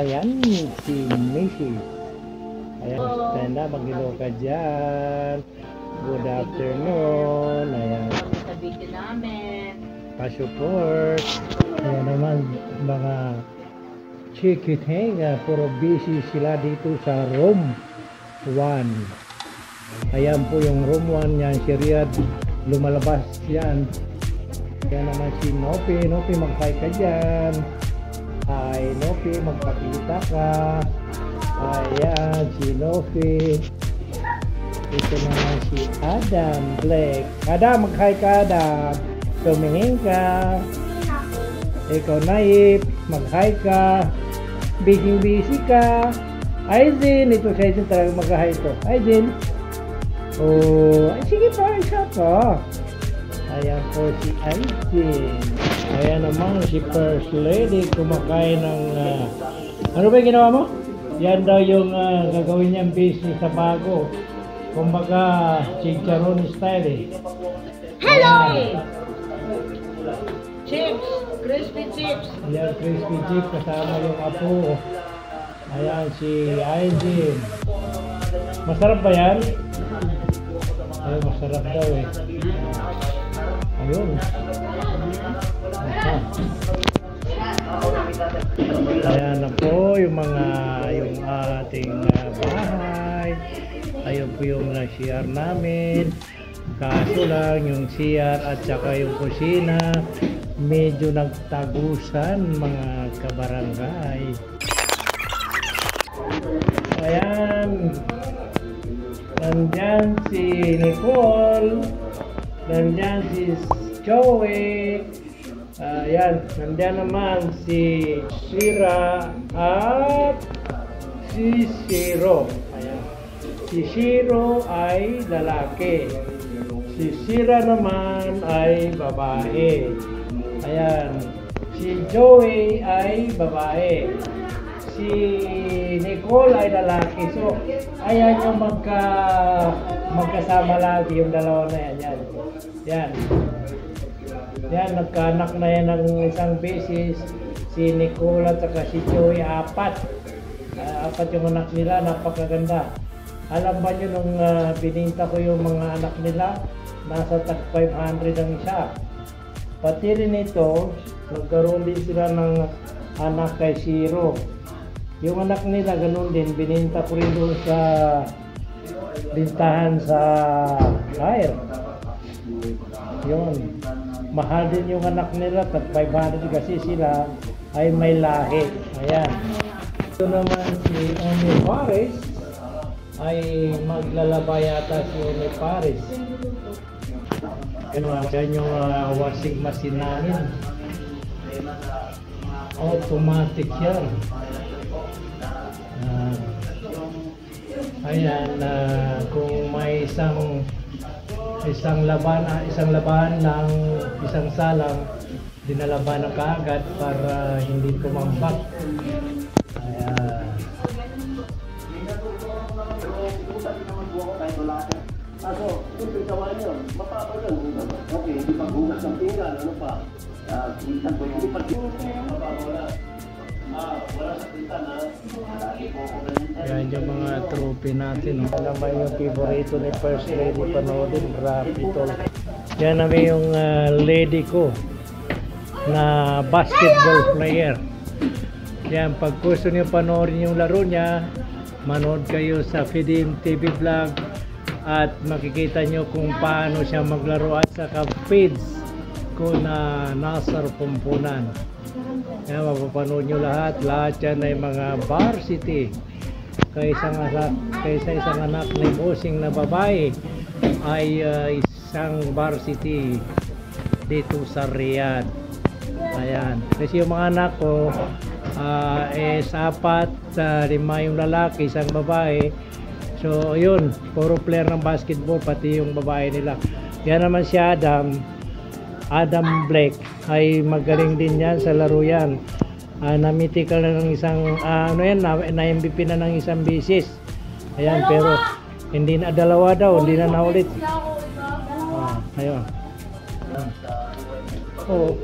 Ayan, si Missy. Ayan, stand up, mag-hello ka dyan. Good afternoon. Ayan. Sa video namin. Pa-support. Ayan naman, mga chikiteng. Puro busy sila dito sa room 1. Ayan po yung room 1 yan. Si Riyad, lumalabas yan. Ayan naman si Nopi. Nopi, mag-hi ka dyan. Hi, Nopi, magpakita ka. Ayan, si Nopi. Ito naman si Adam Blake. Adam, mag-hi ka, Adam. Tumingin ka. Ikaw, Naip, mag-hi ka. Busy ka. Aizin, ito siya Aizin talaga mag-hi ito. Aizin. Oh, sige pa, isa pa. Ayan po si Aizin. Ayan naman si First Lady kumakain ng ano ba yung ginawa mo? Yan daw yung gagawin niyang business sa bago. Kumbaga chicharon style eh. Hello! Chips! Crispy chips! Ayan, crispy chips kasama yung apo. Ayan si Aizin. Masarap ba yan? Ay, masarap daw eh. Ayun. Ayan na po yung ating bahay. Ayun po yung CR namin. Kaso lang yung CR at saka yung kusina medyo nagtagusan mga kabarangay. Ayan. Nandyan si Nicole. Nandyan si Joey. Ayan, nandyan naman si Shira at si Shiro. Ayan. Si Shiro ay lalaki. Si Shira naman ay babae. Ayan. Si Joey ay babae. Si Nicole ay lalaki. So, ayan yung magkasama lagi yung dalawa na yan. Yan. Yan. Yan, nagkaanak na yan ng isang beses. Si Nicole at saka si Joey, 4. 4 yung anak nila, napakaganda. Alam ba nyo nung bininta ko yung mga anak nila, nasa tag 500 ang isa. Pati rin ito, nagkaroon din sila ng anak kay Shiro. Yung anak nila, ganun din, bininta ko rin doon sa bintahan sa Cairo. Yun. Mahal din yung anak nila, tag 500 kasi sila ay may lahi. Ayan. Ito naman si Oni Paris ay maglalaba yata si Oni Paris. Yan yung washing machine namin. Automatic yan. Ayan, kung may isang laban ng isang salang, dinalaban na kaagad para hindi kumambak. Ayan. Ako, ito gawain yun. Mapapa yun. Okay, hindi paghugas ng pinggan. Ano pa? Minsan po yung wala sa pintan na lagi po ako ganyan. Yan yung mga trophy natin. No? Alam ba yung favorito ni First Lady panoodin? Rapitol. Yan namin yung lady ko na basketball player. Yan, pag gusto niyo panoorin yung laro niya, manood kayo sa Fidim TV vlog at makikita nyo kung paano siya maglaro at saka feeds ko na Nasar Pumpunan. Yan, mapapanood nyo lahat yan ay mga varsity. Kaysa isang anak ni Bossing na babae ay isang varsity dito sa Riyadh. Ayan, kasi yung mga anak ko is 4, 5 yung lalaki, isang babae. So yun, puro player ng basketball, pati yung babae nila. Yan naman si Adam Blake ay magaling din yan sa laro yan. Na-mythical na ng isang na-MVP na ng isang beses. Ayan, pero hindi na, dalawa daw, hindi na naulit. Ayun. Oh,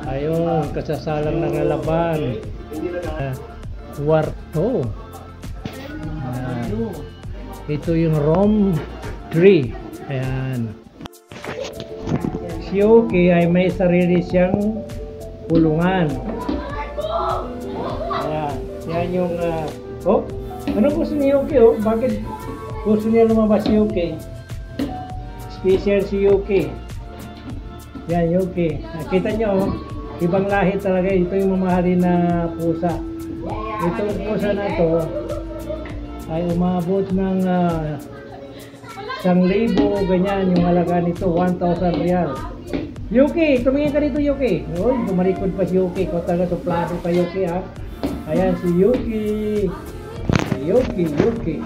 ayun, kasasalang ng laban. kwarto. Ito yung room 3. Ayan. Si Yuki ay may sarili siyang kulungan. Ayan. Yan yung oh, ano gusto ni Yuki oh? Bakit gusto niya lumabas si Yuki? Special si Yuki. Yan Yuki. Nakita nyo oh, ibang lahi talaga. Ito yung mamahalin na pusa. Itong pusa na to ay umabot ng 1,000 ganyan yung halaga nito, 1,000 real. Yuki, tumingin ka dito Yuki. Uy, tumarikod pa si Yuki. Ikaw talaga suplado ka Yuki ha. Ayan si Yuki. Yuki.